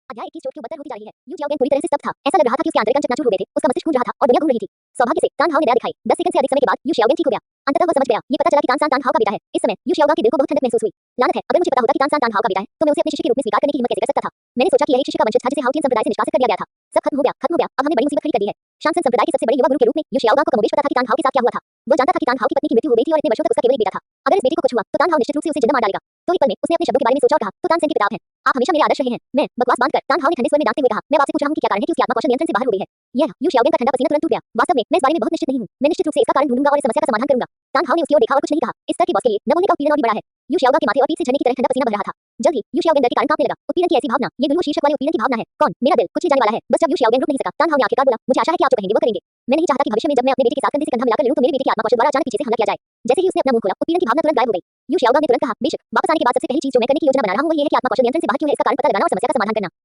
अध्याय 21 चोट क्यों बदतर होती जा रही है। यू जियाओगेन पूरी तरह से स्तब्ध था। ऐसा लग रहा था कि उसके आंतरिक चकनाचूर हो गए थे। उसका मस्तिष्क घूम रहा था और दुनिया घूम रही थी। सौभाग्य से तान हाव ने दया दिखाई। 10 सेकंड से अधिक समय के बाद यू शियाओगेन ठीक हो गया। अंततः वह समझ गया। ये पता चला कि तान हाव का बेटा है। इस समय यू शियाओगा के दिल को बहुत ठंडक महसूस हुई। लानत है, अगर मुझे पता होता कि तान हाव का बेटा है तो मैं उसे अपने शिष्य के रूप में स्वीकार करने की हिम्मत कैसे कर सकता था। मैंने सोचा कि यह एक शिष्य का वंशज था जिसे हाउतियन संप्रदाय से निष्कासित कर दिया गया था। सब खत्म हो गया, खत्म हो गया। अब हमने बड़ी मुसीबत खड़ी कर दी है। शांगसन संप्रदाय के सबसे बड़े युवा गुरु के रूप में यू शियाओगा को कमोबेश पता था कि तान हाव के साथ क्या हुआ था। वह जानता था कि तान हाव की पत्नी की मृत्यु हो गई थी और इतने वर्षों तक उसका केवल एक बेटा था। अगर इस बेटे को कुछ हुआ तो तान हाव निश्चित रूप से उसे जिंदा मार डालेगा। तो एक पल में उसने अपने शब्दों के बारे में सोचा और कहा, तो तान सेन के पिता आप हैं। आप हमेशा मेरे आदर्श रहे हैं। मैं बकवास बांध कर तान हाव ने ठंडे स्वर में डांटते हुए कहा, मैं आपसे पूछ रहा हूं कि क्या कारण है कि उसकी आत्मा कौशल नियंत्रण से बाहर हो गई है। यह यू शियाओगेन का ठंडा पसीना तुरंत टूट गया। वास्तव में मैं इस बारे में बहुत निश्चित नहीं हूं। मैं निश्चित रूप से इसका कारण ढूंढूंगा और इस समस्या का समाधान करूंगा। तान हाव ने उसकी ओर देखा और कुछ नहीं कहा। इस तरह के बॉस के लिए न बोलने का उत्पीड़न और भी बड़ा है। यू शियाओगा के माथे और पीठ से झरने की तरह ठंडा पसीना बह रहा था। जल्द ही यू शियाओगेन डर के कारण कांपने लगा। उत्पीड़न की ऐसी भावना, ये दुर्लभ शीर्षक वाले उत्पीड़न की भावना है। कौन? मेरा दिल कुचले जाने वाला है। बस जब यू शियाओगेन रुक नहीं सका, तान हाव ने आखिरकार बोला, मुझे आशा है कि आप जो कहेंगे वो करेंगे। मैं नहीं चाहता कि भविष्य में जब मैं अपने बेटे के साथ कंधे से कंधा मिलाकर लड़ूं तो मेरे बेटे की आत्मा कौशल द्वारा अचानक पीछे से हमला किया जाए। जैसे ही उसने अपना मुंह खोला, उत्पीड़न की भावना तुरंत गायब हो गई। यू शियाओगा ने तुरंत कहा, बेशक वापस आने के बाद सबसे पहली चीज जो मैं करने की योजना बना रहा हूं वो ये है कि आत्मा कौशल नियंत्रण से बाहर क्यों है इसका कारण पता लगाना और समस्या का समाधान करना।